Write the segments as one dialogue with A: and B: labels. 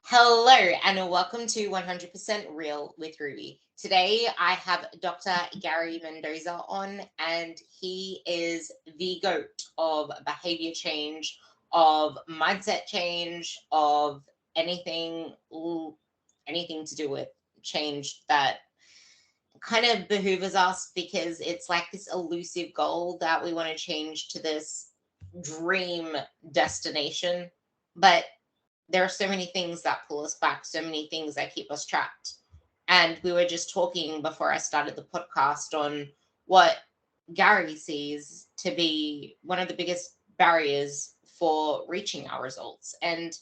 A: Hello and welcome to 100% Real with Ruby. Today I have Dr. Gary Mendoza on, and he is the GOAT of behavior change, of mindset change, of anything anything to do with change that kind of behooves us, because it's like this elusive goal that we want to change to this dream destination. But there are so many things that pull us back, so many things that keep us trapped. And we were just talking before I started the podcast on what Gary sees to be one of the biggest barriers for reaching our results. And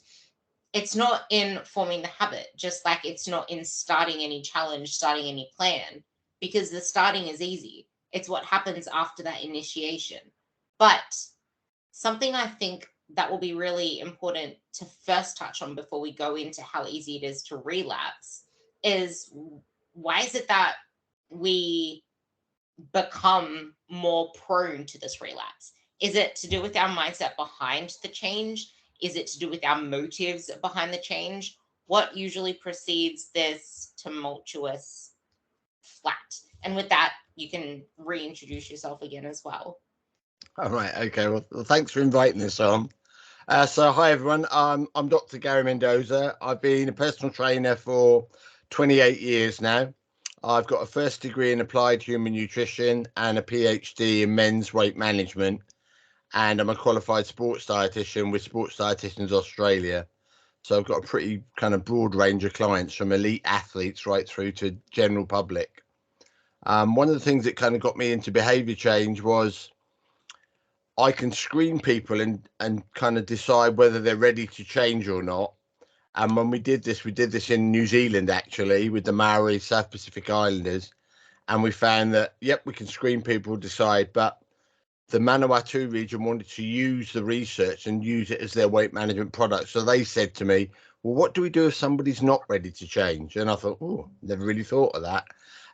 A: it's not in forming the habit, just like it's not in starting any challenge, starting any plan, because the starting is easy. It's what happens after that initiation. But something I think that will be really important to first touch on before we go into how easy it is to relapse is, why is it that we become more prone to this relapse? Is it to do with our mindset behind the change? Is it to do with our motives behind the change? What usually precedes this tumultuous flat? And with that, you can reintroduce yourself again as well.
B: All right. Okay. Well, thanks for inviting us on. Hi everyone. I'm Dr. Gary Mendoza. I've been a personal trainer for 28 years now. I've got a first degree in applied human nutrition and a PhD in men's weight management. And I'm a qualified sports dietitian with Sports Dietitians Australia. So I've got a pretty kind of broad range of clients, from elite athletes right through to general public. One of the things that kind of got me into behavior change was I can screen people and kind of decide whether they're ready to change or not. And when we did this in New Zealand, actually, with the Maori South Pacific Islanders. And we found that, yep, we can screen people, decide. But the Manawatu region wanted to use the research and use it as their weight management product. So they said to me, well, what do we do if somebody's not ready to change? And I thought, oh, never really thought of that.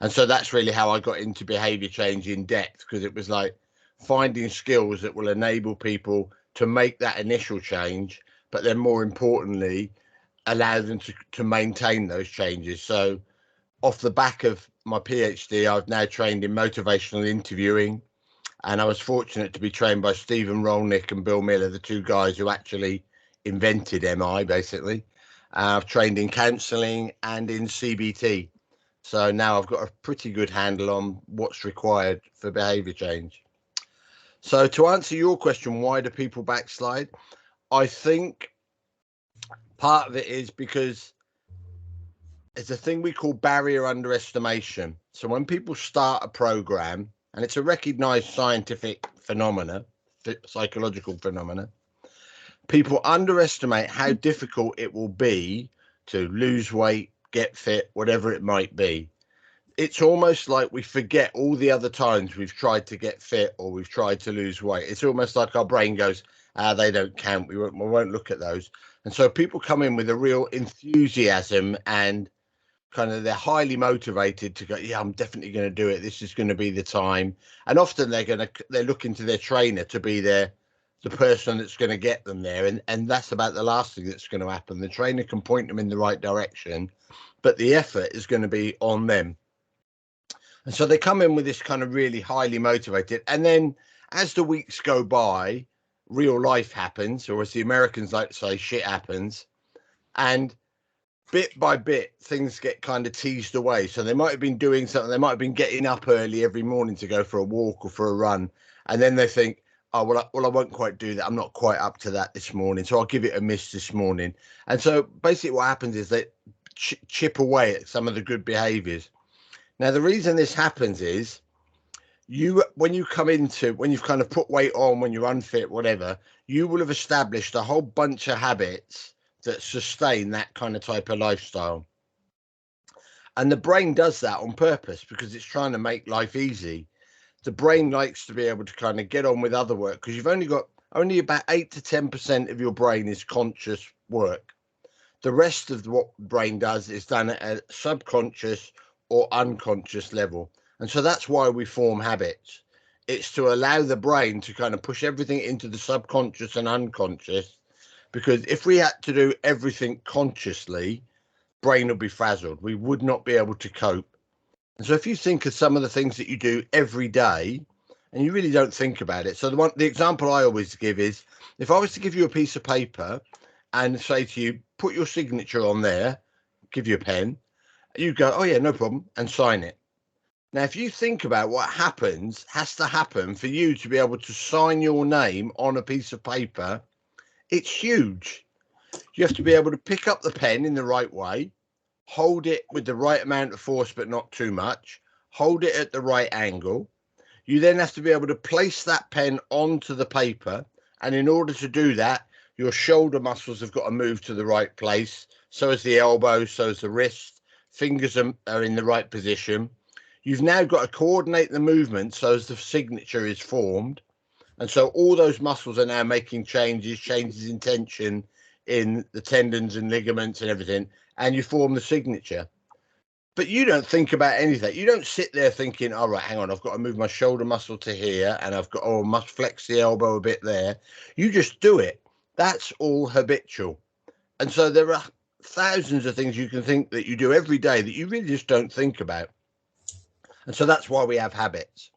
B: And so that's really how I got into behavior change in depth, because it was like finding skills that will enable people to make that initial change, but then more importantly, allow them to maintain those changes. So off the back of my PhD, I've now trained in motivational interviewing, and I was fortunate to be trained by Stephen Rolnick and Bill Miller, the two guys who actually invented MI, basically. I've trained in counselling and in CBT. So now I've got a pretty good handle on what's required for behaviour change. So to answer your question, why do people backslide? I think part of it is because it's a thing we call barrier underestimation. So when people start a program, and it's a recognized scientific phenomena, psychological phenomena, people underestimate how difficult it will be to lose weight, get fit, whatever it might be. It's almost like we forget all the other times we've tried to get fit or we've tried to lose weight. It's almost like our brain goes, they don't count. We won't look at those. And so people come in with a real enthusiasm, and kind of they're highly motivated to go, yeah, I'm definitely going to do it. This is going to be the time. And often they're looking to their trainer to be the person that's going to get them there. And that's about the last thing that's going to happen. The trainer can point them in the right direction, but the effort is going to be on them. And so they come in with this kind of really highly motivated. And then as the weeks go by, real life happens, or as the Americans like to say, shit happens. And bit by bit, things get kind of teased away. So they might have been doing something. They might have been getting up early every morning to go for a walk or for a run. And then they think, oh, well, I won't quite do that. I'm not quite up to that this morning. So I'll give it a miss this morning. And so basically what happens is they chip away at some of the good behaviors. Now, the reason this happens is when you've kind of put weight on, when you're unfit, whatever, you will have established a whole bunch of habits that sustain that kind of type of lifestyle. And the brain does that on purpose because it's trying to make life easy. The brain likes to be able to kind of get on with other work, because you've only about 8 to 10% of your brain is conscious work. The rest of what the brain does is done at a subconscious or unconscious level. And so that's why we form habits. It's to allow the brain to kind of push everything into the subconscious and unconscious, because if we had to do everything consciously, brain would be frazzled. We would not be able to cope. And so if you think of some of the things that you do every day and you really don't think about it. So the example I always give is, if I was to give you a piece of paper and say to you, put your signature on there, give you a pen, you go, oh yeah, no problem, and sign it. Now, if you think about what has to happen for you to be able to sign your name on a piece of paper, it's huge. You have to be able to pick up the pen in the right way, hold it with the right amount of force, but not too much, hold it at the right angle. You then have to be able to place that pen onto the paper. And in order to do that, your shoulder muscles have got to move to the right place. So is the elbow, so is the wrist, fingers are in the right position. You've now got to coordinate the movement so as the signature is formed. And so all those muscles are now making changes in tension in the tendons and ligaments and everything, and you form the signature. But you don't think about anything. You don't sit there thinking, all right, hang on, I've got to move my shoulder muscle to here, and I've got, oh, I must flex the elbow a bit there. You just do it. That's all habitual. And so there are thousands of things you can think that you do every day that you really just don't think about. And so that's why we have habits.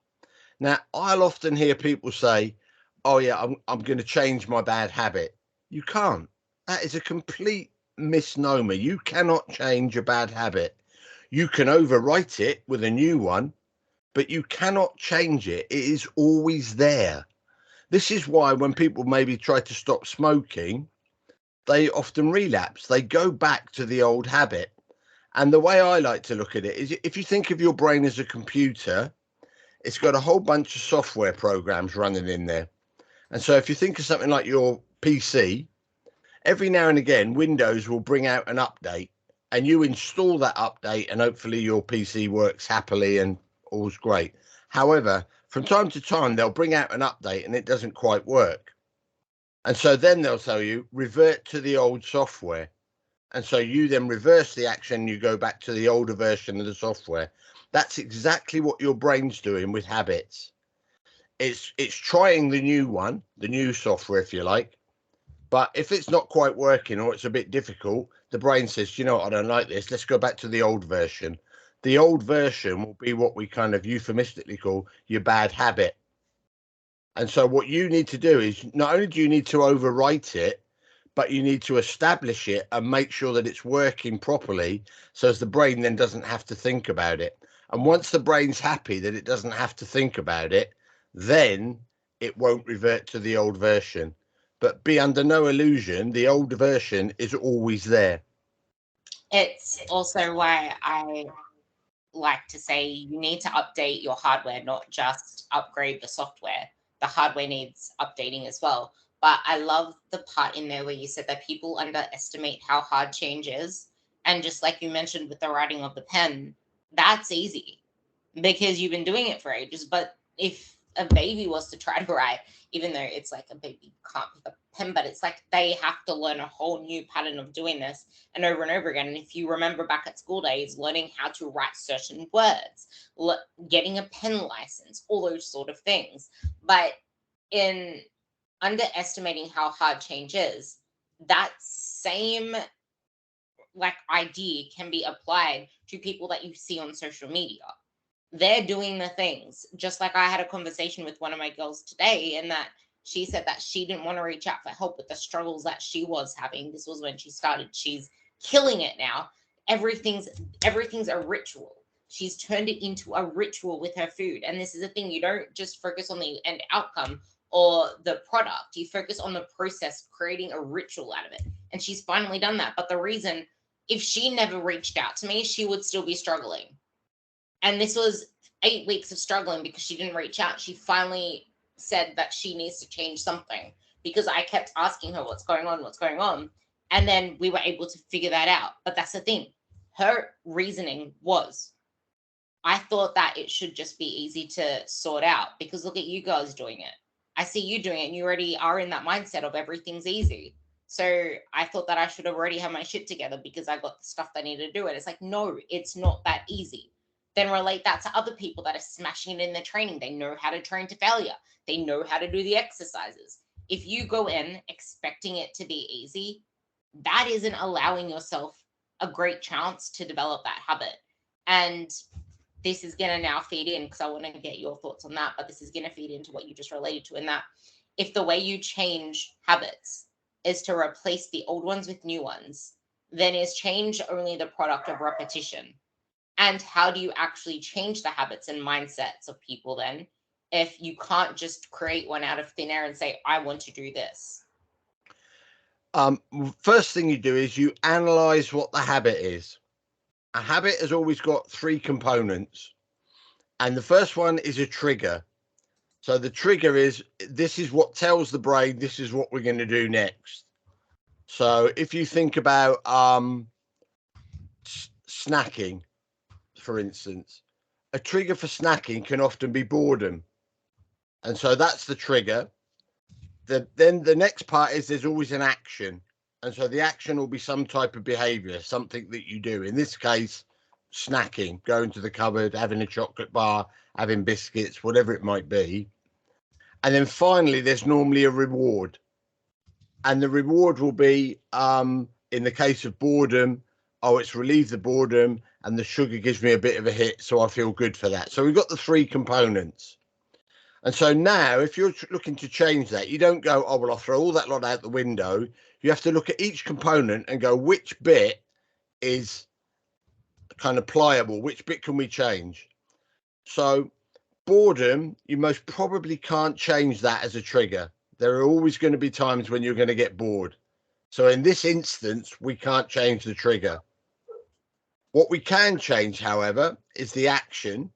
B: Now, I'll often hear people say, oh, yeah, I'm going to change my bad habit. You can't. That is a complete misnomer. You cannot change a bad habit. You can overwrite it with a new one, but you cannot change it. It is always there. This is why when people maybe try to stop smoking, they often relapse. They go back to the old habit. And the way I like to look at it is, if you think of your brain as a computer, it's got a whole bunch of software programs running in there. And so if you think of something like your PC, every now and again, Windows will bring out an update, and you install that update, and hopefully your PC works happily and all's great. However, from time to time, they'll bring out an update and it doesn't quite work. And so then they'll tell you, revert to the old software. And so you then reverse the action, you go back to the older version of the software. That's exactly what your brain's doing with habits. It's trying the new one, the new software, if you like. But if it's not quite working or it's a bit difficult, the brain says, you know what, I don't like this. Let's go back to the old version. The old version will be what we kind of euphemistically call your bad habit. And so what you need to do is, not only do you need to overwrite it, but you need to establish it and make sure that it's working properly, so as the brain then doesn't have to think about it. And once the brain's happy that it doesn't have to think about it, then it won't revert to the old version. But be under no illusion, the old version is always there.
A: It's also why I like to say you need to update your hardware, not just upgrade the software. The hardware needs updating as well. But I love the part in there where you said that people underestimate how hard change is. And just like you mentioned with the writing of the pen, that's easy because you've been doing it for ages. But if a baby was to try to write, even though it's like a baby can't pick up a pen, but it's like they have to learn a whole new pattern of doing this and over again. And if you remember back at school days, learning how to write certain words, getting a pen license, all those sort of things. But in underestimating how hard change is, that same like idea can be applied to people that you see on social media. They're doing the things. Just like I had a conversation with one of my girls today, and that she said that she didn't want to reach out for help with the struggles that she was having. This was when she started. She's killing it now. Everything's a ritual. She's turned it into a ritual with her food. And this is the thing, you don't just focus on the end outcome or the product. You focus on the process, creating a ritual out of it. And she's finally done that. But the reason, if she never reached out to me, she would still be struggling. And this was 8 weeks of struggling because she didn't reach out. She finally said that she needs to change something because I kept asking her what's going on. And then we were able to figure that out. But that's the thing. Her reasoning was, I thought that it should just be easy to sort out because look at you guys doing it. I see you doing it and you already are in that mindset of everything's easy. So I thought that I should already have my shit together because I got the stuff that I needed to do it. It's like, no, it's not that easy. Then relate that to other people that are smashing it in their training. They know how to train to failure. They know how to do the exercises. If you go in expecting it to be easy, that isn't allowing yourself a great chance to develop that habit. And this is going to now feed in, because I want to get your thoughts on that, but this is going to feed into what you just related to, in that if the way you change habits is to replace the old ones with new ones, then is change only the product of repetition? And how do you actually change the habits and mindsets of people then, if you can't just create one out of thin air and say, I want to do this?
B: First thing you do is you analyze what the habit is. A habit has always got three components, and the first one is a trigger. So the trigger is, this is what tells the brain this is what we're going to do next. So if you think about snacking, for instance, a trigger for snacking can often be boredom, and so that's the trigger. Then the next part is there's always an action, and so the action will be some type of behavior, something that you do. In this case, snacking, going to the cupboard, having a chocolate bar, having biscuits, whatever it might be. And then finally, there's normally a reward. And the reward will be, in the case of boredom, oh, it's relieved the boredom and the sugar gives me a bit of a hit, so I feel good for that. So we've got the three components. And so now, if you're looking to change that, you don't go, oh, well, I'll throw all that lot out the window. You have to look at each component and go, which bit is kind of pliable? Which bit can we change? So boredom, you most probably can't change that as a trigger. There are always going to be times when you're going to get bored. So in this instance, we can't change the trigger. What we can change, however, is the action.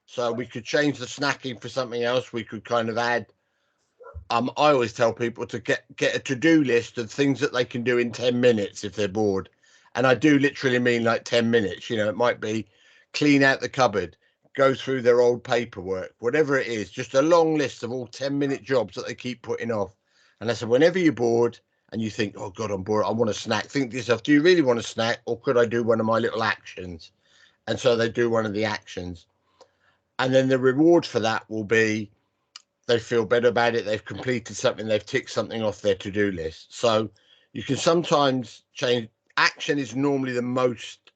B: So we could change the snacking for something else. We could kind of add, I always tell people to get a to-do list of things that they can do in 10 minutes if they're bored. And I do literally mean like 10 minutes. You know, it might be clean out the cupboard, go through their old paperwork, whatever it is, just a long list of all 10-minute jobs that they keep putting off. And I said, whenever you're bored and you think, oh God, I'm bored, I want a snack, think to yourself, do you really want a snack, or could I do one of my little actions? And so they do one of the actions. And then the reward for that will be they feel better about it. They've completed something. They've ticked something off their to-do list. So you can sometimes change. Action is normally the most,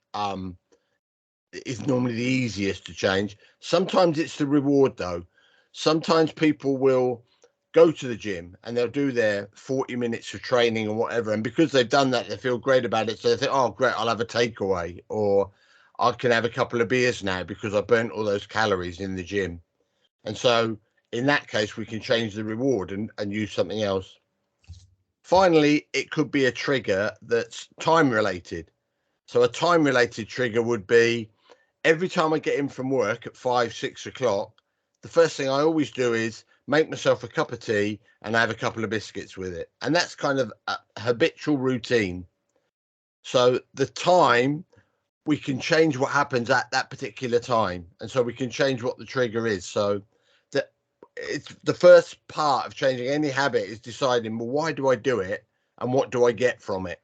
B: is normally the easiest to change. Sometimes it's the reward though. Sometimes people will go to the gym and they'll do their 40 minutes of training or whatever. And because they've done that, they feel great about it. So they think, oh, great, I'll have a takeaway, or I can have a couple of beers now because I burnt all those calories in the gym. And so in that case, we can change the reward and use something else. Finally, it could be a trigger that's time related. So a time related trigger would be every time I get in from work at 5-6 o'clock, the first thing I always do is make myself a cup of tea and have a couple of biscuits with it. And that's kind of a habitual routine. So the time, we can change what happens at that particular time. And so we can change what the trigger is. So that it's the first part of changing any habit is deciding, well, why do I do it? And what do I get from it?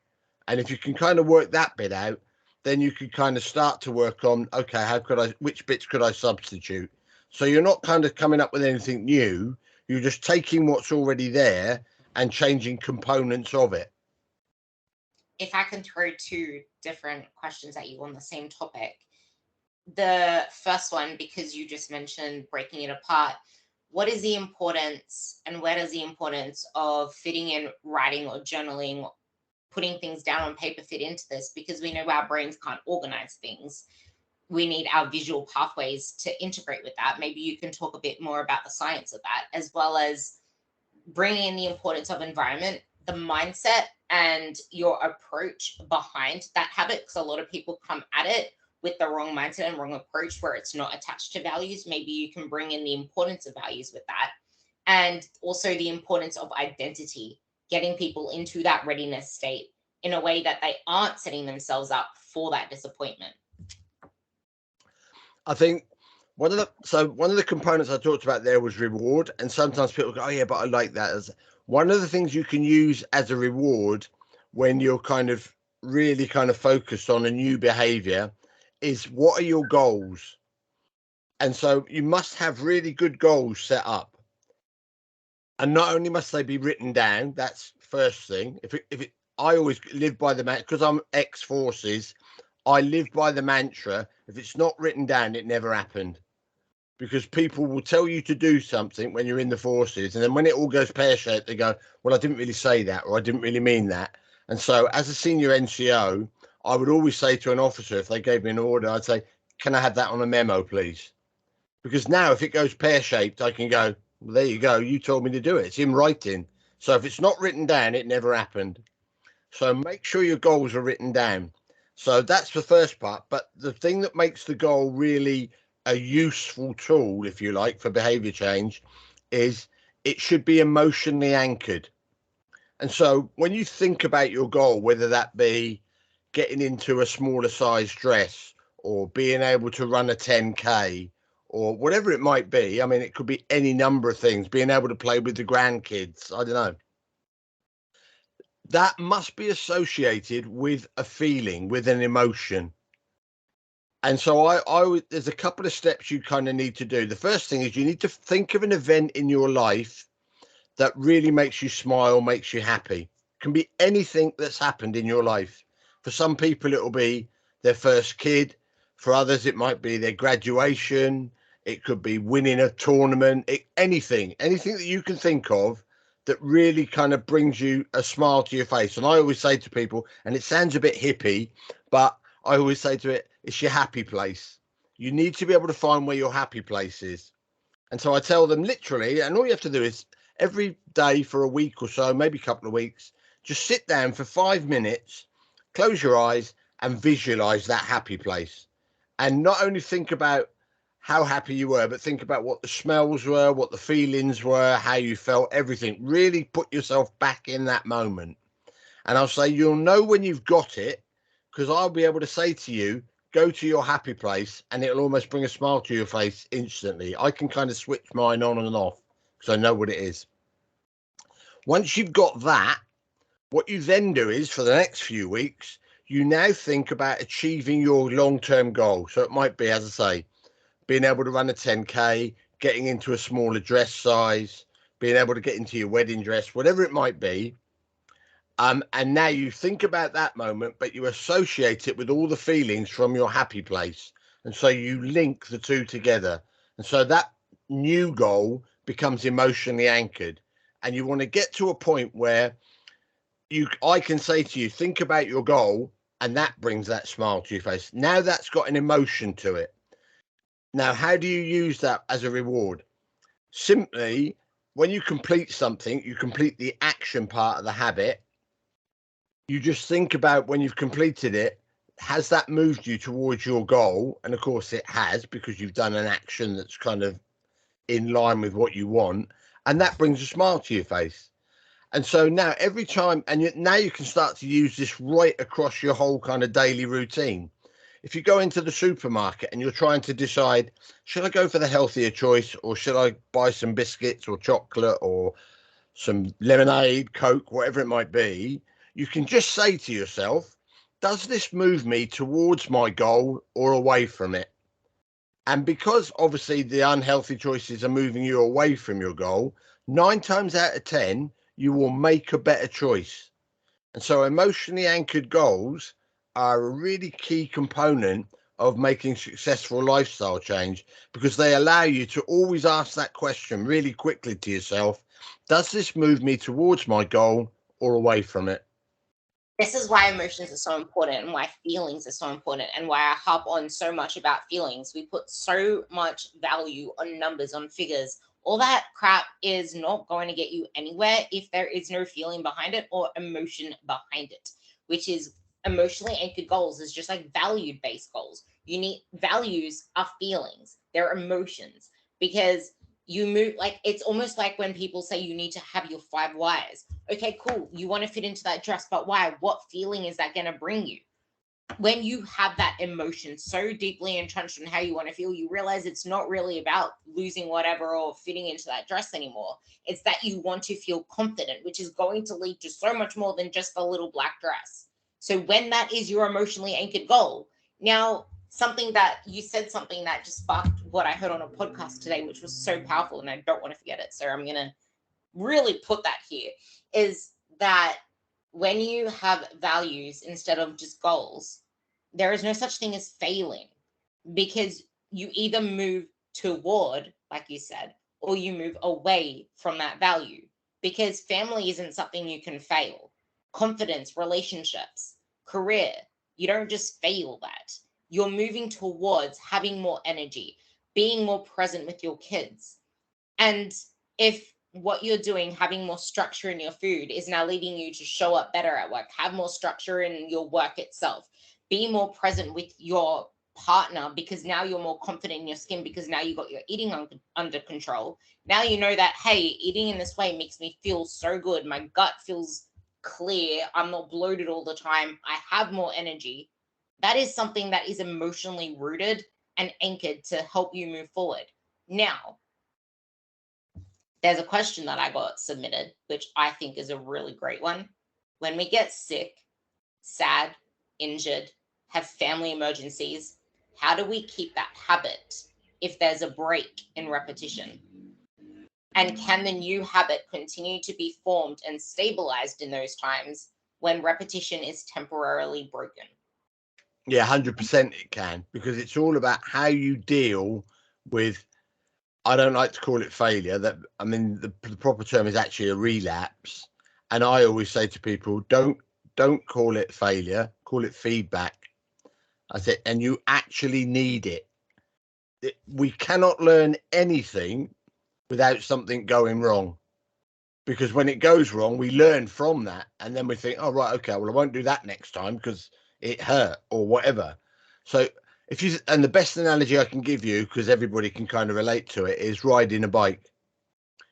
B: And if you can kind of work that bit out, then you could kind of start to work on, okay, which bits could I substitute? So you're not kind of coming up with anything new. You're just taking what's already there and changing components of it.
A: If I can throw two different questions at you on the same topic. The first one, because you just mentioned breaking it apart, what is the importance, and where does the importance of fitting in writing or journaling, putting things down on paper, fit into this? Because we know our brains can't organize things. We need our visual pathways to integrate with that. Maybe you can talk a bit more about the science of that, as well as bringing in the importance of environment, the mindset, and your approach behind that habit. Because a lot of people come at it with the wrong mindset and wrong approach, where it's not attached to values. Maybe you can bring in the importance of values with that, and also the importance of identity, getting people into that readiness state in a way that they aren't setting themselves up for that disappointment.
B: I think one of the components I talked about there was reward. And sometimes people go, oh yeah, but I like that. As one of the things you can use as a reward when you're kind of really kind of focused on a new behavior is, what are your goals? And so you must have really good goals set up. And not only must they be written down, that's first thing. I always live by the man because I'm ex-forces. I live by the mantra: if it's not written down, it never happened. Because people will tell you to do something when you're in the forces, and then when it all goes pear-shaped, they go, "Well, I didn't really say that, or I didn't really mean that." And so, as a senior NCO, I would always say to an officer, if they gave me an order, I'd say, "Can I have that on a memo, please?" Because now, if it goes pear-shaped, I can go, "Well, there you go. You told me to do it. It's in writing." So if it's not written down, it never happened. So make sure your goals are written down. So that's the first part. But the thing that makes the goal really a useful tool, if you like, for behavior change is it should be emotionally anchored. And so when you think about your goal, whether that be getting into a smaller size dress or being able to run a 10K or whatever it might be, I mean, it could be any number of things, being able to play with the grandkids, I don't know, that must be associated with a feeling, with an emotion. And so there's a couple of steps you kind of need to do. The first thing is you need to think of an event in your life that really makes you smile, makes you happy. It can be anything that's happened in your life. For some people, it'll be their first kid. For others, it might be their graduation. It could be winning a tournament. Anything that you can think of that really kind of brings you a smile to your face. And I always say to people, and it sounds a bit hippie, but I always say to it, it's your happy place. You need to be able to find where your happy place is. And so I tell them literally, and all you have to do is every day for a week or so, maybe a couple of weeks, just sit down for 5 minutes, close your eyes and visualize that happy place. And not only think about how happy you were, but think about what the smells were, what the feelings were, how you felt, everything. Really put yourself back in that moment. And I'll say you'll know when you've got it because I'll be able to say to you, go to your happy place and it'll almost bring a smile to your face instantly. I can kind of switch mine on and off because I know what it is. Once you've got that, what you then do is for the next few weeks, you now think about achieving your long-term goal. So it might be, as I say, being able to run a 10K, getting into a smaller dress size, being able to get into your wedding dress, whatever it might be. And now you think about that moment, but you associate it with all the feelings from your happy place. And so you link the two together. And so that new goal becomes emotionally anchored. And you want to get to a point where I can say to you, think about your goal, and that brings that smile to your face. Now that's got an emotion to it. Now, how do you use that as a reward? Simply, when you complete something, you complete the action part of the habit. You just think about when you've completed it, has that moved you towards your goal? And of course it has, because you've done an action that's kind of in line with what you want. And that brings a smile to your face. And so now every time, now you can start to use this right across your whole kind of daily routine. If you go into the supermarket and you're trying to decide, should I go for the healthier choice or should I buy some biscuits or chocolate or some lemonade, Coke, whatever it might be, you can just say to yourself, does this move me towards my goal or away from it? And because obviously the unhealthy choices are moving you away from your goal, 9 times out of 10, you will make a better choice. And so emotionally anchored goals are a really key component of making successful lifestyle change because they allow you to always ask that question really quickly to yourself. Does this move me towards my goal or away from it?
A: This is why emotions are so important and why feelings are so important and why I harp on so much about feelings. We put so much value on numbers, on figures. All that crap is not going to get you anywhere if there is no feeling behind it or emotion behind it, which is emotionally anchored goals is just like value based goals. You need values are feelings, they're emotions because you move like it's almost like when people say you need to have your 5 whys. Okay, cool. You want to fit into that dress, but why? What feeling is that going to bring you? When you have that emotion so deeply entrenched in how you want to feel, you realize it's not really about losing whatever or fitting into that dress anymore. It's that you want to feel confident, which is going to lead to so much more than just the little black dress. So when that is your emotionally anchored goal, now something that you said something that just sparked what I heard on a podcast today, which was so powerful, and I don't want to forget it. So I'm gonna really put that here is that when you have values instead of just goals, there is no such thing as failing, because you either move toward, like you said, or you move away from that value, because family isn't something you can fail. Confidence, relationships, career, you don't just fail that. You're moving towards having more energy, being more present with your kids. And if what you're doing, having more structure in your food, is now leading you to show up better at work, have more structure in your work itself, be more present with your partner because now you're more confident in your skin because now you got your eating under control. Now you know that, hey, eating in this way makes me feel so good. My gut feels clear. I'm not bloated all the time. I have more energy. That is something that is emotionally rooted and anchored to help you move forward. Now, there's a question that I got submitted, which I think is a really great one. When we get sick, sad, injured, have family emergencies, how do we keep that habit if there's a break in repetition? And can the new habit continue to be formed and stabilized in those times when repetition is temporarily broken?
B: Yeah, 100% it can, because it's all about how you deal with, I don't like to call it failure. That, I mean, the proper term is actually a relapse. And I always say to people, don't call it failure, call it feedback. I said, and you actually need it. We cannot learn anything without something going wrong, because when it goes wrong, we learn from that, and then we think, oh right, okay, well I won't do that next time because it hurt or whatever. So if you, and the best analogy I can give you, because everybody can kind of relate to it, is riding a bike.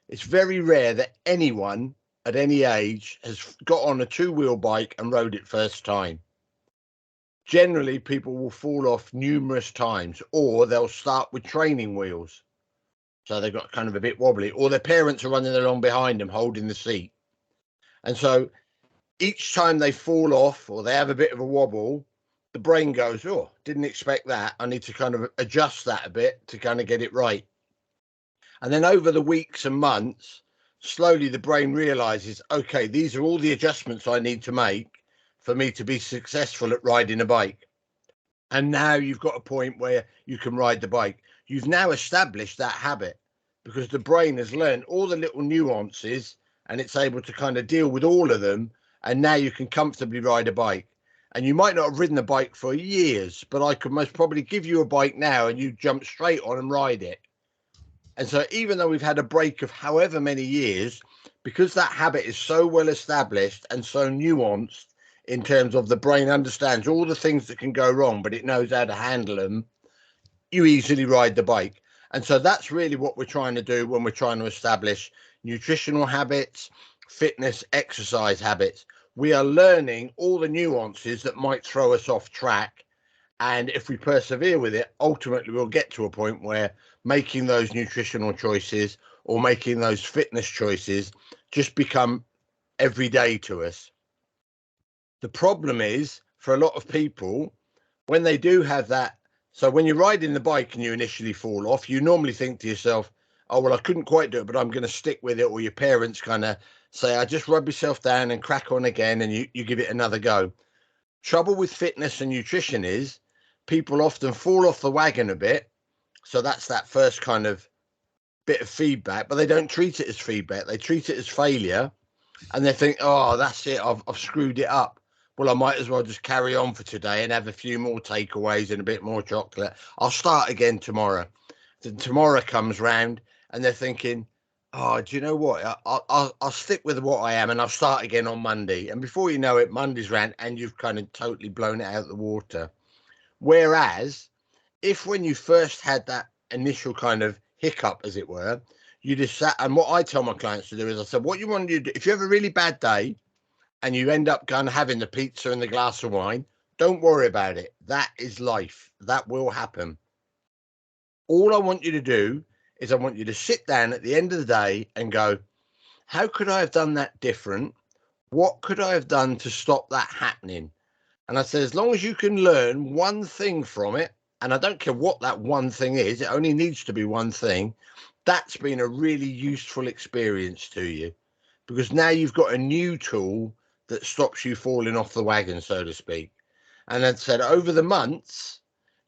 B: It's very rare that anyone at any age has got on a two-wheel bike and rode it first time. Generally, people will fall off numerous times, or they'll start with training wheels. So they've got kind of a bit wobbly, or their parents are running along behind them holding the seat. And so each time they fall off or they have a bit of a wobble, the brain goes, oh, didn't expect that. I need to kind of adjust that a bit to kind of get it right. And then over the weeks and months, slowly the brain realizes, okay, these are all the adjustments I need to make for me to be successful at riding a bike. And now you've got a point where you can ride the bike. You've now established that habit because the brain has learned all the little nuances and it's able to kind of deal with all of them. And now you can comfortably ride a bike. And you might not have ridden a bike for years, but I could most probably give you a bike now and you jump straight on and ride it. And so even though we've had a break of however many years, because that habit is so well established and so nuanced in terms of the brain understands all the things that can go wrong, but it knows how to handle them, you easily ride the bike. And so that's really what we're trying to do when we're trying to establish nutritional habits, fitness, exercise habits. We are learning all the nuances that might throw us off track. And if we persevere with it, ultimately we'll get to a point where making those nutritional choices or making those fitness choices just become everyday to us. The problem is, for a lot of people, when they do have that, so when you're riding the bike and you initially fall off, you normally think to yourself, oh, well, I couldn't quite do it, but I'm going to stick with it. Or your parents kind of say, I just rub yourself down and crack on again, and you give it another go. Trouble with fitness and nutrition is people often fall off the wagon a bit. So that's that first kind of bit of feedback, but they don't treat it as feedback. They treat it as failure. And they think, oh, that's it. I've screwed it up. Well, I might as well just carry on for today and have a few more takeaways and a bit more chocolate. I'll start again tomorrow. Then tomorrow comes round and they're thinking, oh, do you know what? I'll stick with what I am and I'll start again on Monday. And before you know it, Monday's round and you've kind of totally blown it out of the water. Whereas if when you first had that initial kind of hiccup, as it were, you just sat, and what I tell my clients to do is I said, what you want to do, if you have a really bad day and you end up kind of having the pizza and the glass of wine, don't worry about it. That is life. That will happen. All I want you to do is I want you to sit down at the end of the day and go, how could I have done that different? What could I have done to stop that happening? And I said, as long as you can learn one thing from it, and I don't care what that one thing is, it only needs to be one thing, that's been a really useful experience to you, because now you've got a new tool that stops you falling off the wagon, so to speak. And then said over the months,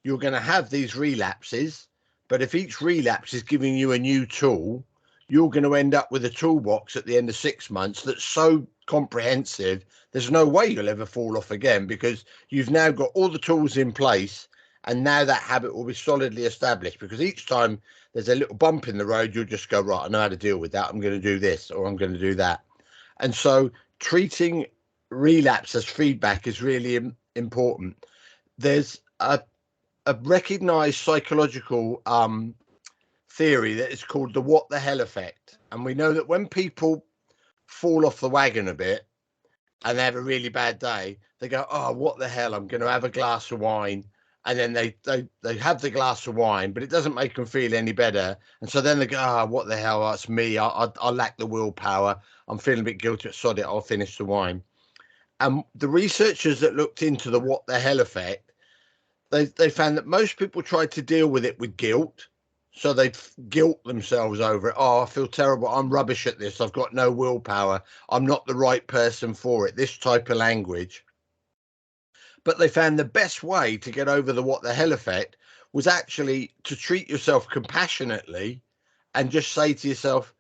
B: you're going to have these relapses, but if each relapse is giving you a new tool, you're going to end up with a toolbox at the end of 6 months that's so comprehensive, there's no way you'll ever fall off again, because you've now got all the tools in place, and now that habit will be solidly established, because each time there's a little bump in the road, you'll just go, right, I know how to deal with that. I'm going to do this, or I'm going to do that. And so treating relapse as feedback is really important. There's a recognized psychological theory that is called the what the hell effect. And we know that when people fall off the wagon a bit and they have a really bad day, they go, oh, what the hell, I'm going to have a glass of wine. And then they have the glass of wine, but it doesn't make them feel any better. And so then they go, oh, what the hell, that's me. I lack the willpower. I'm feeling a bit guilty. Sod it, I'll finish the wine. And the researchers that looked into the what the hell effect, they found that most people tried to deal with it with guilt. So they'd guilt themselves over it. Oh, I feel terrible. I'm rubbish at this. I've got no willpower. I'm not the right person for it. This type of language. But they found the best way to get over the what the hell effect was actually to treat yourself compassionately and just say to yourself,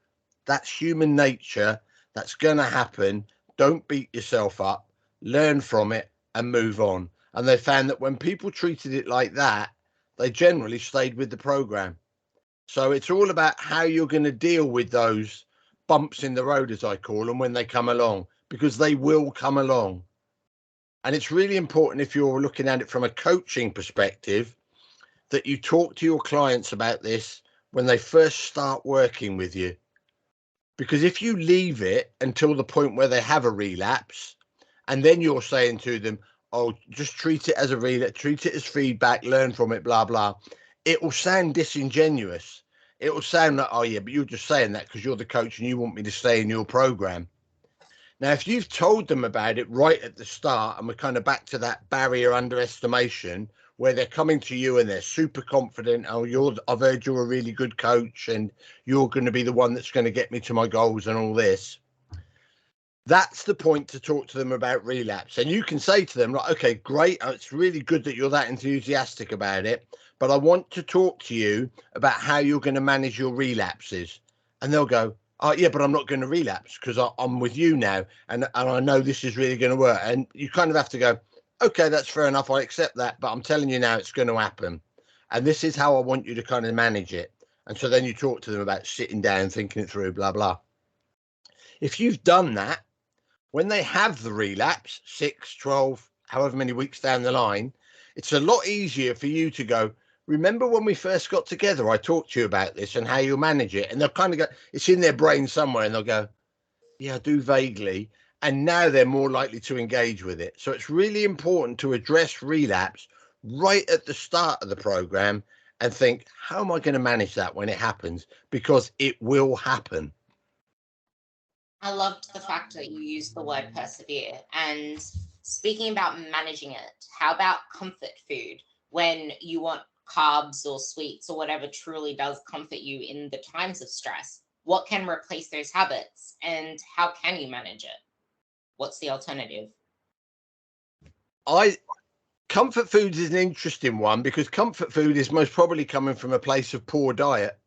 B: that's human nature. That's going to happen. Don't beat yourself up. Learn from it and move on. And they found that when people treated it like that, they generally stayed with the program. So it's all about how you're going to deal with those bumps in the road, as I call them, when they come along, because they will come along. And it's really important, if you're looking at it from a coaching perspective, that you talk to your clients about this when they first start working with you. Because if you leave it until the point where they have a relapse, and then you're saying to them, oh, just treat it as a relapse, treat it as feedback, learn from it, blah, blah, it will sound disingenuous. It will sound like, oh, yeah, but you're just saying that because you're the coach and you want me to stay in your program. Now, if you've told them about it right at the start, and we're kind of back to that barrier underestimation, where they're coming to you and they're super confident, oh, I've heard you're a really good coach and you're going to be the one that's going to get me to my goals and all this. That's the point to talk to them about relapse. And you can say to them, like, okay, great. It's really good that you're that enthusiastic about it, but I want to talk to you about how you're going to manage your relapses. And they'll go, oh, yeah, but I'm not going to relapse because I'm with you now. And I know this is really going to work. And you kind of have to go, okay, that's fair enough. I accept that. But I'm telling you now, it's going to happen. And this is how I want you to kind of manage it. And so then you talk to them about sitting down, thinking it through, blah, blah. If you've done that, when they have the relapse, 6, 12, however many weeks down the line, it's a lot easier for you to go, remember when we first got together, I talked to you about this and how you manage it. And they'll kind of go, it's in their brain somewhere, and they'll go, yeah, I do vaguely. And now they're more likely to engage with it. So it's really important to address relapse right at the start of the program and think, how am I going to manage that when it happens? Because it will happen.
A: I loved the fact that you used the word persevere. And speaking about managing it, how about comfort food? When you want carbs or sweets or whatever truly does comfort you in the times of stress, what can replace those habits and how can you manage it? What's the alternative?
B: Comfort foods is an interesting one, because comfort food is most probably coming from a place of poor diet.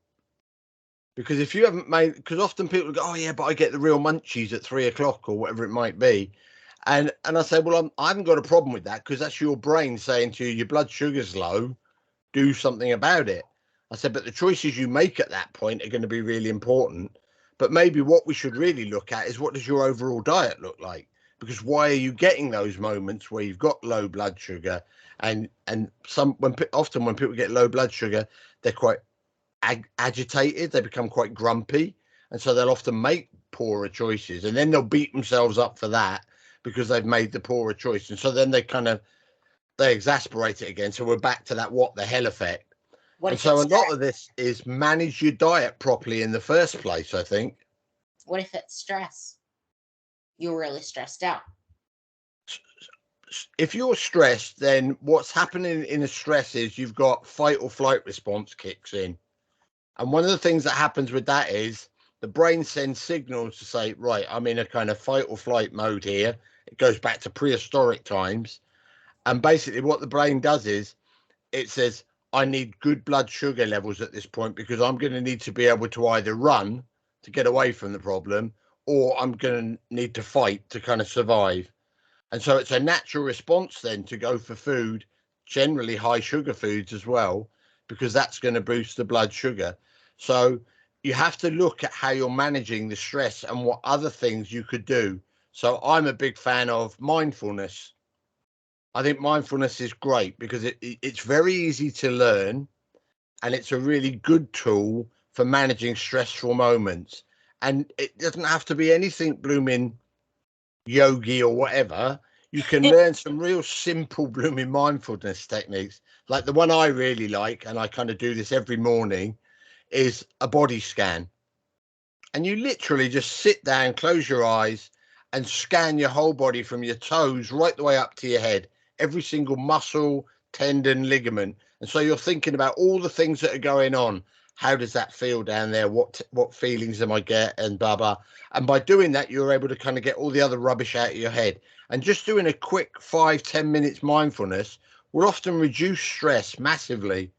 B: Because if you haven't made, because often people go, oh yeah, but I get the real munchies at 3 o'clock or whatever it might be. And I say, well, I haven't got a problem with that, because that's your brain saying to you, your blood sugar's low, do something about it. I said, but the choices you make at that point are going to be really important. But maybe what we should really look at is, what does your overall diet look like? Because why are you getting those moments where you've got low blood sugar? And often when people get low blood sugar, they're quite agitated, they become quite grumpy, and so they'll often make poorer choices, and then they'll beat themselves up for that because they've made the poorer choice, and so then they exasperate it again. So we're back to that what the hell effect.
A: What
B: And
A: if
B: so
A: it's
B: a lot of this is manage your diet properly in the first place, I think.
A: what if it's stress? You're really stressed out.
B: If you're stressed, then what's happening in a stress is you've got fight or flight response kicks in. And one of the things that happens with that is the brain sends signals to say, right, I'm in a kind of fight or flight mode here. It goes back to prehistoric times. And basically what the brain does is it says, I need good blood sugar levels at this point because I'm going to need to be able to either run to get away from the problem, or I'm going to need to fight to kind of survive. And so it's a natural response then to go for food, generally high sugar foods as well, because that's going to boost the blood sugar. So you have to look at how you're managing the stress and what other things you could do. So I'm a big fan of mindfulness. I think mindfulness is great because it's very easy to learn, and it's a really good tool for managing stressful moments. And it doesn't have to be anything blooming yogi or whatever. You can learn some real simple blooming mindfulness techniques. Like the one I really like, and I kind of do this every morning, is a body scan. And you literally just sit down, close your eyes, and scan your whole body from your toes right the way up to your head, every single muscle, tendon, ligament. And so you're thinking about all the things that are going on. How does that feel down there? What feelings am I get? And blah blah. And by doing that, you're able to kind of get all the other rubbish out of your head. And just doing a quick 5-10 minutes mindfulness will often reduce stress massively,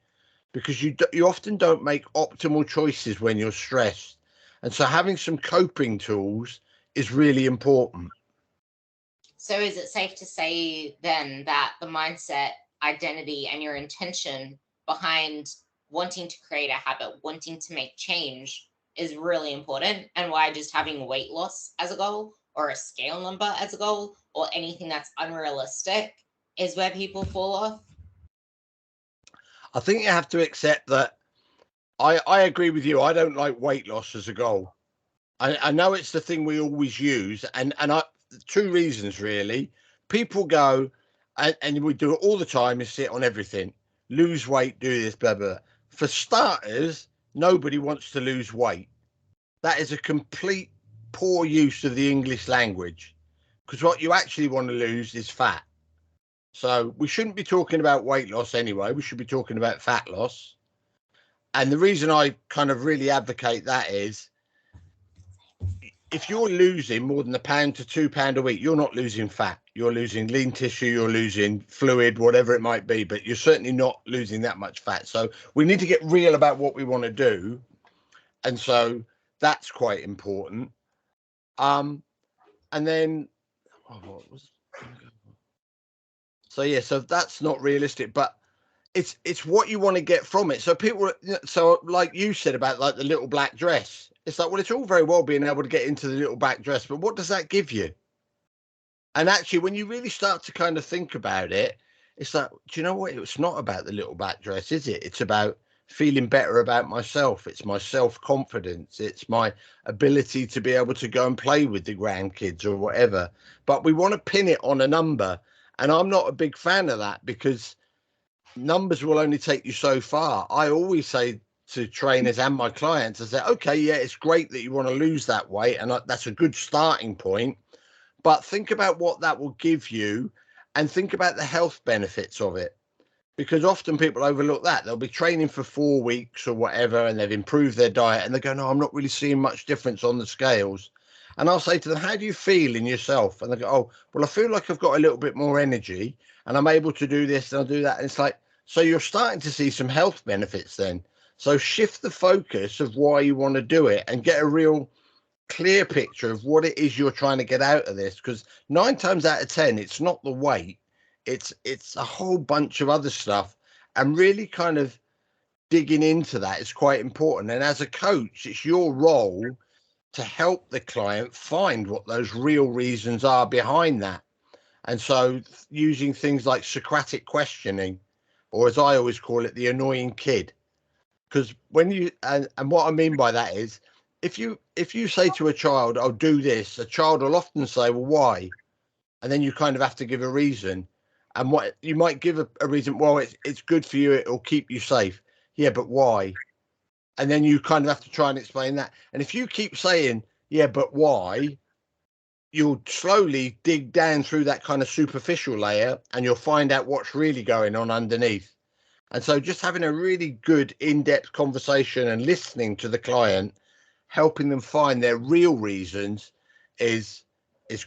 B: because you often don't make optimal choices when you're stressed. And so having some coping tools is really important.
A: So is it safe to say then that the mindset, identity, and your intention behind wanting to create a habit, wanting to make change is really important, and why just having weight loss as a goal or a scale number as a goal or anything that's unrealistic is where people fall off?
B: I think you have to accept that I agree with you. I don't like weight loss as a goal. I know it's the thing we always use, and I two reasons really. People go and we do it all the time, is sit on everything, lose weight, do this, blah blah. For starters, nobody wants to lose weight. That is a complete poor use of the English language, because what you actually want to lose is fat. So we shouldn't be talking about weight loss anyway. We should be talking about fat loss. And the reason I kind of really advocate that is, if you're losing more than £1 to £2 a week, you're not losing fat. You're losing lean tissue, you're losing fluid, whatever it might be, but you're certainly not losing that much fat. So we need to get real about what we want to do. And so that's quite important. And then, what was, so yeah, so that's not realistic, but it's what you want to get from it. So people, so like you said about like the little black dress, it's like, well, it's all very well being able to get into the little black dress, but what does that give you? And actually, when you really start to kind of think about it, it's like, do you know what? It's not about the little black dress, is it? It's about feeling better about myself. It's my self-confidence. It's my ability to be able to go and play with the grandkids or whatever. But we want to pin it on a number. And I'm not a big fan of that, because numbers will only take you so far. I always say to trainers and my clients, I say, okay, yeah, it's great that you want to lose that weight, and that's a good starting point. But think about what that will give you, and think about the health benefits of it. Because often people overlook that. They'll be training for 4 weeks or whatever, and they've improved their diet, and they go, no, I'm not really seeing much difference on the scales. And I'll say to them, how do you feel in yourself? And they go, oh, well, I feel like I've got a little bit more energy, and I'm able to do this and I'll do that. And it's like, so you're starting to see some health benefits then. So shift the focus of why you want to do it and get a real clear picture of what it is you're trying to get out of this, because 9 times out of 10 it's not the weight, it's a whole bunch of other stuff. And really kind of digging into that is quite important. And as a coach, it's your role to help the client find what those real reasons are behind that. And so using things like Socratic questioning, or as I always call it, the annoying kid. Because when you, and what I mean by that is, if you say to a child, I'll do this, a child will often say, well, why? And then you kind of have to give a reason. And what you might give a reason, well, it's good for you, it'll keep you safe. Yeah, but why? And then you kind of have to try and explain that. And if you keep saying, yeah, but why, you'll slowly dig down through that kind of superficial layer, and you'll find out what's really going on underneath. And so just having a really good in-depth conversation and listening to the client, helping them find their real reasons is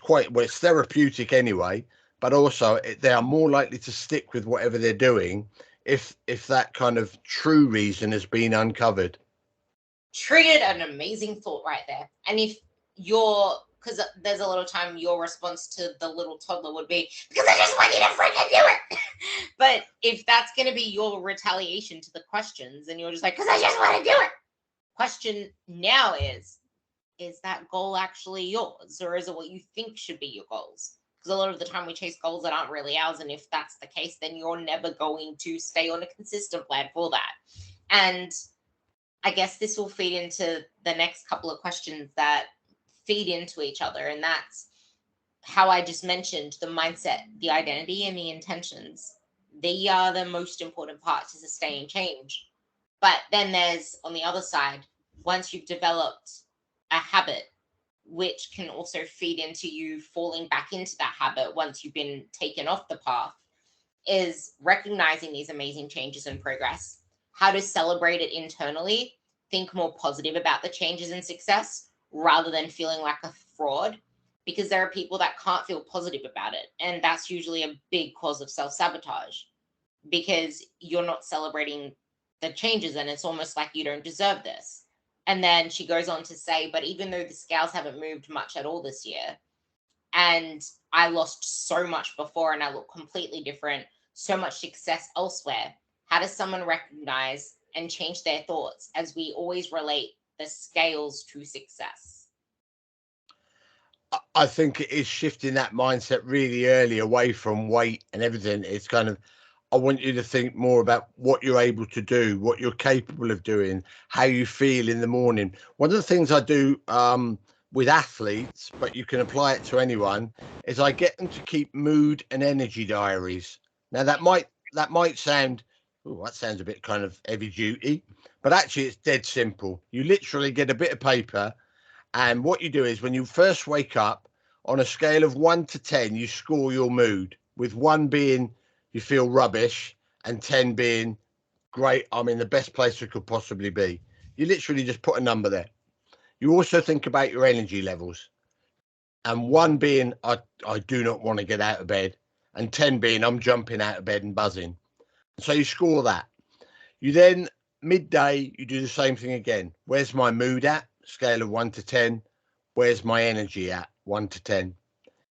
B: quite, well, it's therapeutic anyway, but also they are more likely to stick with whatever they're doing if that kind of true reason has been uncovered.
A: Triggered an amazing thought right there. And if because there's a lot of time your response to the little toddler would be, because I just want you to freaking do it. But if that's going to be your retaliation to the questions, and you're just like, because I just want to do it. Question now is that goal actually yours, or is it what you think should be your goals? Because a lot of the time we chase goals that aren't really ours. And if that's the case, then you're never going to stay on a consistent plan for that. And I guess this will feed into the next couple of questions that feed into each other. And that's how I just mentioned the mindset, the identity, and the intentions. They are the most important part to sustaining change. But then there's, on the other side, once you've developed a habit, which can also feed into you falling back into that habit once you've been taken off the path, is recognizing these amazing changes and progress, how to celebrate it internally, think more positive about the changes and success rather than feeling like a fraud, because there are people that can't feel positive about it. And that's usually a big cause of self-sabotage, because you're not celebrating the changes and it's almost like you don't deserve this. And then she goes on to say, but even though the scales haven't moved much at all this year, and I lost so much before and I look completely different, so much success elsewhere, how does someone recognize and change their thoughts, as we always relate the scales to success?
B: I think it is shifting that mindset really early away from weight and everything. It's kind of, I want you to think more about what you're able to do, what you're capable of doing, how you feel in the morning. One of the things I do with athletes, but you can apply it to anyone, is I get them to keep mood and energy diaries. Now that might sound, oh, that sounds a bit kind of heavy duty, but actually it's dead simple. You literally get a bit of paper, and what you do is when you first wake up, on a scale of 1 to 10, you score your mood, with 1 being you feel rubbish and 10 being great, I'm in the best place I could possibly be. You literally just put a number there. You also think about your energy levels, and 1 being I do not want to get out of bed, and 10 being I'm jumping out of bed and buzzing. So you score that. You then, midday, you do the same thing again. Where's my mood at? Scale of 1 to 10. Where's my energy at? 1 to 10.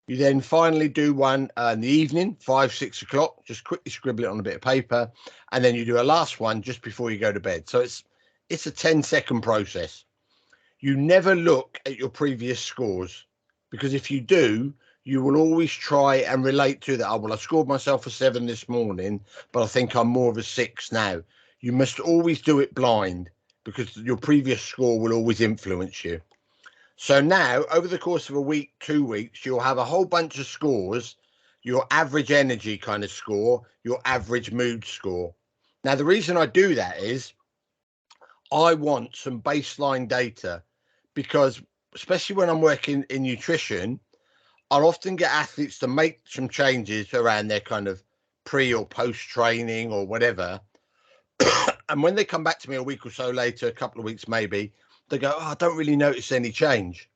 B: You then finally do one in the evening, 5, 6 o'clock. Just quickly scribble it on a bit of paper, and then you do a last one just before you go to bed. So it's a 10-second process. You never look at your previous scores, because if you do, you will always try and relate to that. Oh, well, I scored myself a 7 this morning, but I think I'm more of a 6 now. You must always do it blind, because your previous score will always influence you. So now, over the course of a week, 2 weeks, you'll have a whole bunch of scores: your average energy kind of score, your average mood score. Now, the reason I do that is I want some baseline data, because especially when I'm working in nutrition, I'll often get athletes to make some changes around their kind of pre or post training or whatever. And when they come back to me a week or so later, a couple of weeks maybe, they go, oh, I don't really notice any change.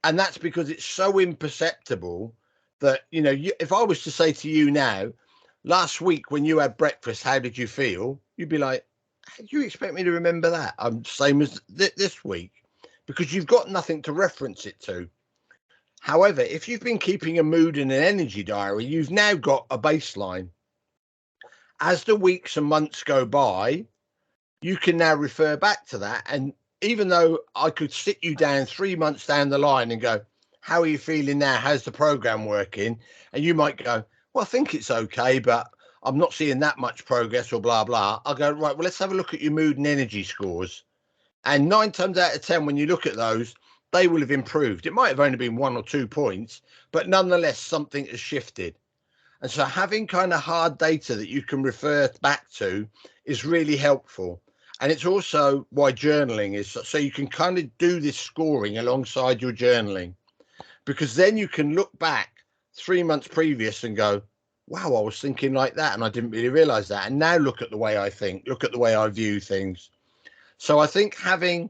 B: And that's because it's so imperceptible that, if I was to say to you now, last week when you had breakfast, how did you feel? You'd be like, how do you expect me to remember that? I'm same as this week, because you've got nothing to reference it to. However, if you've been keeping a mood and an energy diary, you've now got a baseline. As the weeks and months go by, you can now refer back to that. And even though I could sit you down 3 months down the line and go, how are you feeling now? How's the program working? And you might go, well, I think it's okay, but I'm not seeing that much progress or blah, blah. I'll go, right, well, let's have a look at your mood and energy scores. And 9 times out of 10, when you look at those, they will have improved. It might have only been 1 or 2 points, but nonetheless, something has shifted. And so having kind of hard data that you can refer back to is really helpful. And it's also why journaling is, so you can kind of do this scoring alongside your journaling, because then you can look back 3 months previous and go, wow, I was thinking like that and I didn't really realize that. And now look at the way I think, look at the way I view things. So I think having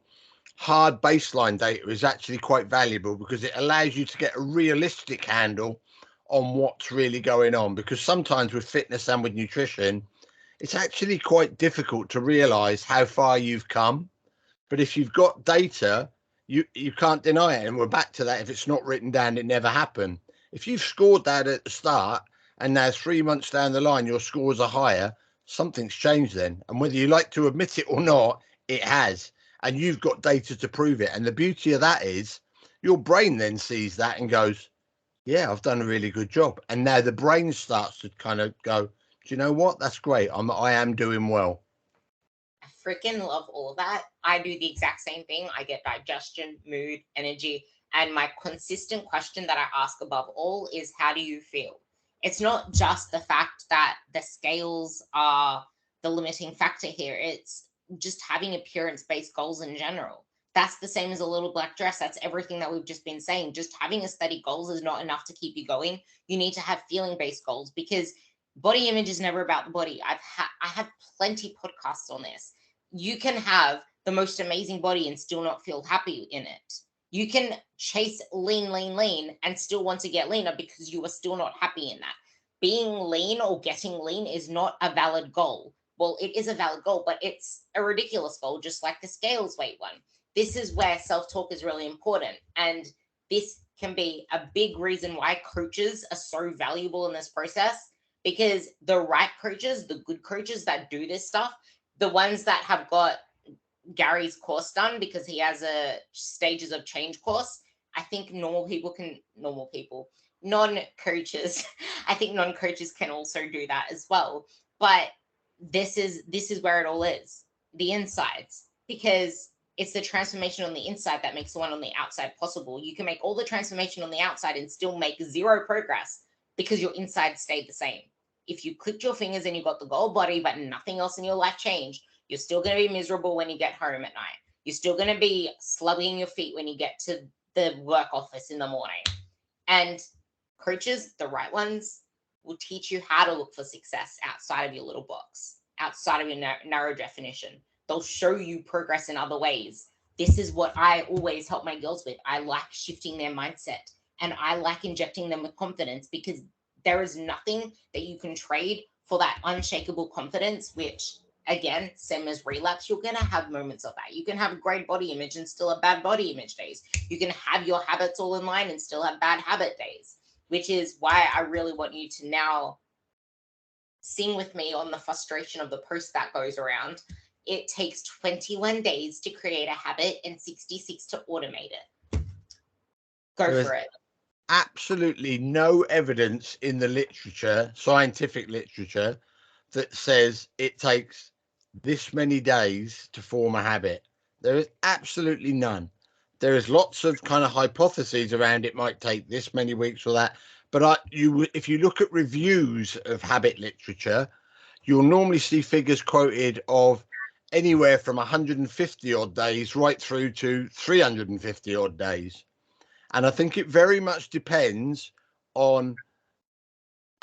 B: hard baseline data is actually quite valuable because it allows you to get a realistic handle on what's really going on. Because sometimes with fitness and with nutrition, it's actually quite difficult to realize how far you've come. But if you've got data, you can't deny it. And we're back to that. If it's not written down, it never happened. If you've scored that at the start and now 3 months down the line, your scores are higher, something's changed then. And whether you like to admit it or not, it has. And you've got data to prove it. And the beauty of that is your brain then sees that and goes, yeah, I've done a really good job. And now the brain starts to kind of go, do you know what? That's great. I am doing well.
A: I freaking love all of that. I do the exact same thing. I get digestion, mood, energy. And my consistent question that I ask above all is, how do you feel? It's not just the fact that the scales are the limiting factor here. It's just having appearance-based goals in general. That's the same as a little black dress. That's everything that we've just been saying. Just having aesthetic goals is not enough to keep you going. You need to have feeling-based goals, because body image is never about the body. I have plenty podcasts on this. You can have the most amazing body and still not feel happy in it. You can chase lean, lean, lean and still want to get leaner because you are still not happy in that. Being lean or getting lean is not a valid goal. Well, it is a valid goal, but it's a ridiculous goal, just like the scales weight one. This is where self-talk is really important. And this can be a big reason why coaches are so valuable in this process, because the right coaches, the good coaches that do this stuff, the ones that have got Gary's course done, because he has a stages of change course. I think non-coaches, I think non-coaches can also do that as well. But this is where it all is, the insides, because it's the transformation on the inside that makes the one on the outside possible. You can make all the transformation on the outside and still make zero progress because your inside stayed the same. If you clicked your fingers and you got the goal body, but nothing else in your life changed, you're still going to be miserable when you get home at night. You're still going to be slugging your feet when you get to the work office in the morning. And coaches, the right ones, will teach you how to look for success outside of your little box, outside of your narrow definition. They'll show you progress in other ways. This is what I always help my girls with. I like shifting their mindset, and I like injecting them with confidence, because there is nothing that you can trade for that unshakable confidence, which, again, same as relapse, you're going to have moments of that. You can have a great body image and still have bad body image days. You can have your habits all in line and still have bad habit days, which is why I really want you to now sing with me on the frustration of the post that goes around. It takes 21 days to create a habit and 66 to automate it. Go for it.
B: Absolutely no evidence in the literature, scientific literature, that says it takes this many days to form a habit. There is absolutely none. There is lots of kind of hypotheses around it might take this many weeks or that. But if you look at reviews of habit literature, you'll normally see figures quoted of anywhere from 150 odd days right through to 350 odd days. And I think it very much depends on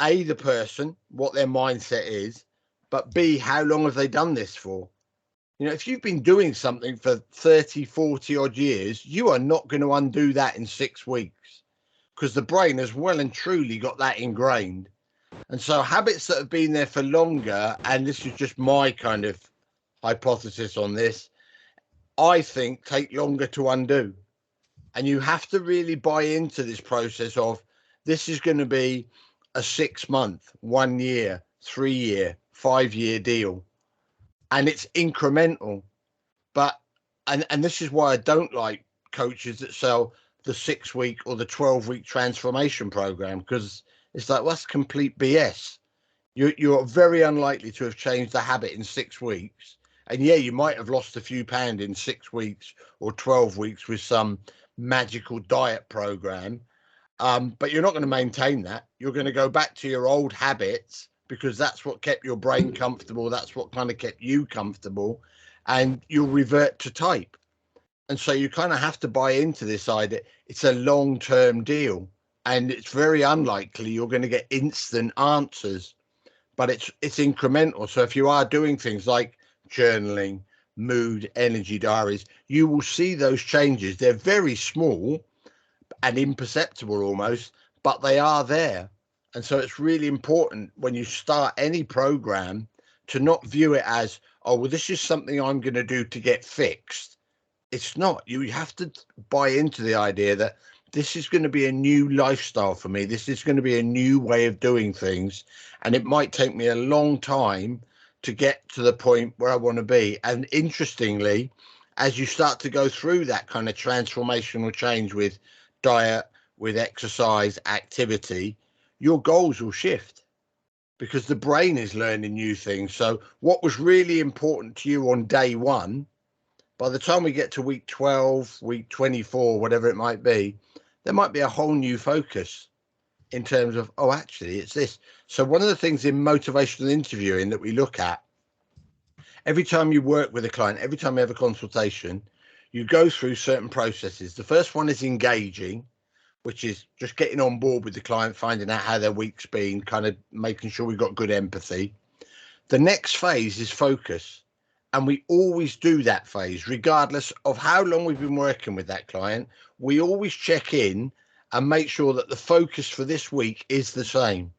B: A, the person, what their mindset is, but B, how long have they done this for? You know, if you've been doing something for 30, 40 odd years, you are not going to undo that in 6 weeks, because the brain has well and truly got that ingrained. And so habits that have been there for longer, and this is just my kind of hypothesis on this, I think take longer to undo. And you have to really buy into this process of, this is going to be a 6 month, 1 year, 3 year, 5 year deal. And it's incremental. But, and this is why I don't like coaches that sell the 6 week or the 12-week transformation program, because it's like, well, that's complete BS. You're very unlikely to have changed the habit in 6 weeks. And yeah, you might have lost a few pounds in 6 weeks or 12 weeks with some magical diet program. But you're not going to maintain that. You're going to go back to your old habits, because that's what kept your brain comfortable. That's what kind of kept you comfortable. And you'll revert to type. And so you kind of have to buy into this idea. It's a long-term deal. and it's very unlikely you're going to get instant answers, but it's incremental. So if you are doing things like journaling, mood, energy diaries, you will see those changes. They're very small and imperceptible almost, but they are there. And so it's really important when you start any program to not view it as, oh, well, this is something I'm going to do to get fixed. It's not. You have to buy into the idea that this is going to be a new lifestyle for me. This is going to be a new way of doing things. And it might take me a long time to get to the point where I want to be. And interestingly, as you start to go through that kind of transformational change with diet, with exercise, activity, your goals will shift because the brain is learning new things. So what was really important to you on day one, by the time we get to week 12, week 24, whatever it might be, there might be a whole new focus in terms of, oh, actually, it's this. So one of the things in motivational interviewing that we look at, every time you work with a client, every time you have a consultation, you go through certain processes. The first one is engaging, which is just getting on board with the client, finding out how their week's been, kind of making sure we've got good empathy. The next phase is focus. And we always do that phase, regardless of how long we've been working with that client. We always check in and make sure that the focus for this week is the same.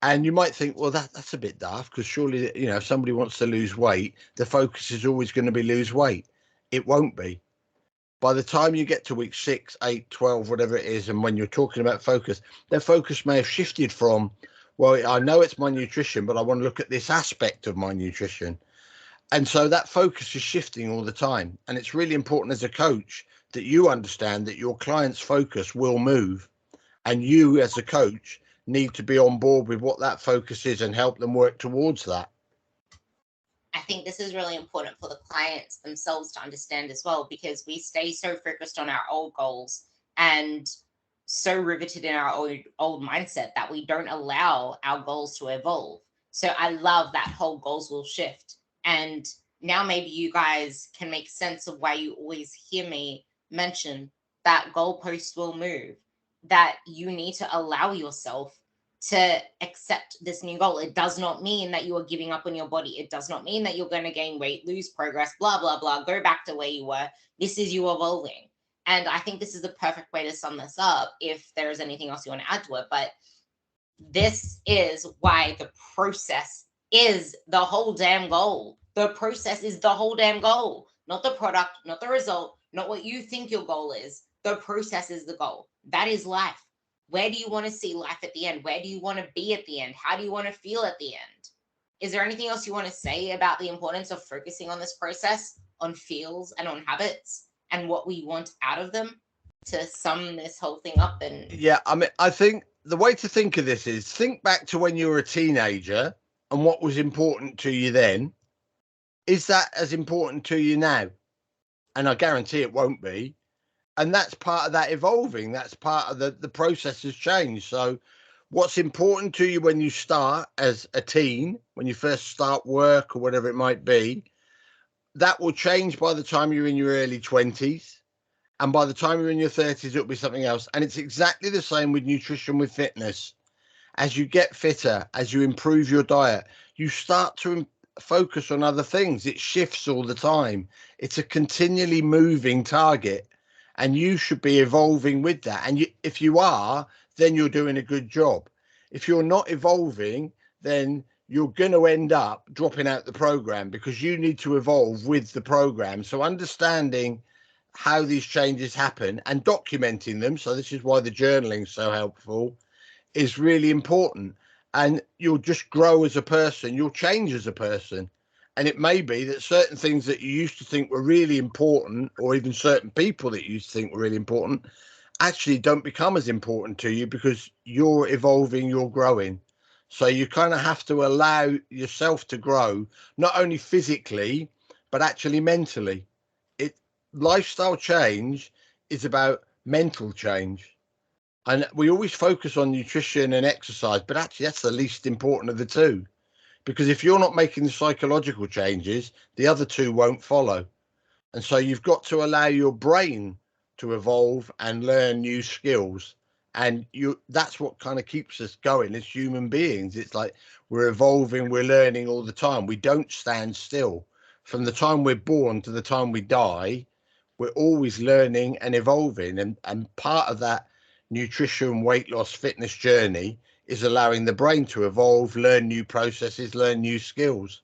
B: And you might think, well, that's a bit daft, because surely, you know, if somebody wants to lose weight, the focus is always going to be lose weight. It won't be. By the time you get to week 6, 8, 12, whatever it is, and when you're talking about focus, their focus may have shifted from, well, I know it's my nutrition, but I want to look at this aspect of my nutrition. And so that focus is shifting all the time. And it's really important as a coach that you understand that your client's focus will move. And you as a coach need to be on board with what that focus is and help them work towards that.
A: I think this is really important for the clients themselves to understand as well, because we stay so focused on our old goals and so riveted in our old mindset that we don't allow our goals to evolve. So I love that whole goals will shift. And now maybe you guys can make sense of why you always hear me mention that goalposts will move, that you need to allow yourself to accept this new goal. It does not mean that you are giving up on your body. It does not mean that you're going to gain weight, lose progress, blah, blah, blah, go back to where you were. This is you evolving. And I think this is the perfect way to sum this up, if there is anything else you want to add to it. But this is why the process is the whole damn goal. The process is the whole damn goal, not the product, not the result, not what you think your goal is. The process is the goal. That is life. Where do you want to see life at the end? Where do you want to be at the end? How do you want to feel at the end? Is there anything else you want to say about the importance of focusing on this process, on feels and on habits, and what we want out of them, to sum this whole thing up? And
B: Yeah, I mean, I think the way to think of this is think back to when you were a teenager and what was important to you then. Is that as important to you now? And I guarantee it won't be. And that's part of that evolving. That's part of the process has changed. So what's important to you when you start as a teen, when you first start work or whatever it might be, that will change by the time you're in your early 20s. And by the time you're in your 30s, it'll be something else. And it's exactly the same with nutrition, with fitness. As you get fitter, as you improve your diet, you start to focus on other things. It shifts all the time. It's a continually moving target, and you should be evolving with that. And if you are, then you're doing a good job. If you're not evolving, then you're going to end up dropping out the program, because you need to evolve with the program. So understanding how these changes happen and documenting them, so this is why the journaling is so helpful, is really important. And you'll just grow as a person, you'll change as a person. And it may be that certain things that you used to think were really important, or even certain people that you used to think were really important, actually don't become as important to you, because you're evolving, you're growing. So you kind of have to allow yourself to grow, not only physically, but actually mentally. Lifestyle change is about mental change. And we always focus on nutrition and exercise, but actually that's the least important of the two. Because if you're not making the psychological changes, the other two won't follow. And so you've got to allow your brain to evolve and learn new skills. And that's what kind of keeps us going as human beings. It's like we're evolving, we're learning all the time. We don't stand still. From the time we're born to the time we die, we're always learning and evolving. And part of that nutrition, weight loss, fitness journey is allowing the brain to evolve, learn new processes, learn new skills.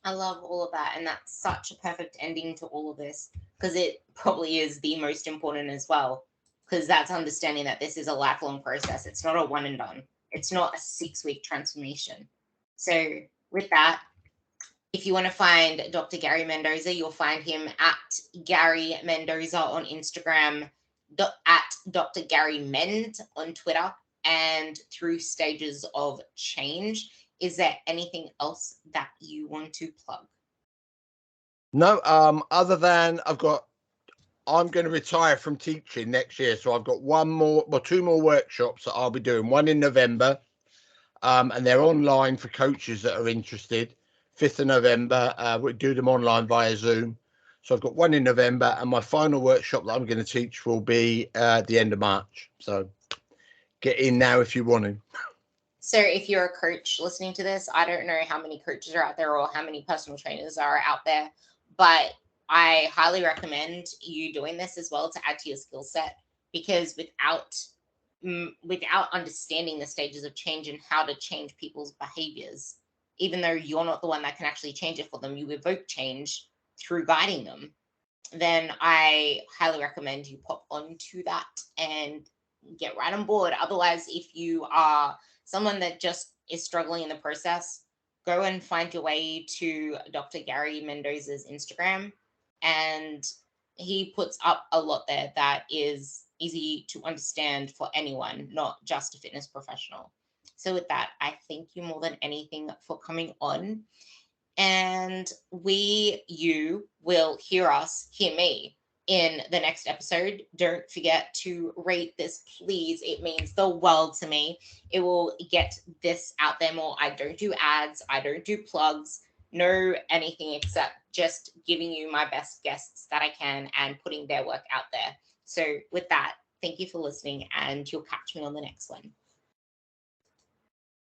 A: I love all of that. And that's such a perfect ending to all of this, because it probably is the most important as well. Because that's understanding that this is a lifelong process. It's not a one and done, it's not a 6-week transformation. So, with that, if you want to find Dr. Gary Mendoza, you'll find him at Gary Mendoza on Instagram, at Dr. Gary Mend on Twitter, and through Stages of Change. Is there anything else that you want to plug?
B: No, other than I'm going to retire from teaching next year. So I've got two more workshops that I'll be doing. One in November, and they're online for coaches that are interested. 5th of November, we do them online via Zoom. So I've got one in November, and my final workshop that I'm going to teach will be at the end of March. So get in now if you want to.
A: So if you're a coach listening to this, I don't know how many coaches are out there or how many personal trainers are out there, but I highly recommend you doing this as well to add to your skill set, because without understanding the stages of change and how to change people's behaviors, even though you're not the one that can actually change it for them, you evoke change through guiding them, then I highly recommend you pop onto that and get right on board. Otherwise, if you are someone that just is struggling in the process, go and find your way to Dr. Gary Mendoza's Instagram, and he puts up a lot there that is easy to understand for anyone, not just a fitness professional. So with that, I thank you more than anything for coming on, and you will hear me in the next episode. Don't forget to rate this, please. It means the world to me. It will get this out there more. I don't do ads, I don't do plugs, no anything except just giving you my best guests that I can and putting their work out there. So with that, thank you for listening, and you'll catch me on the next one.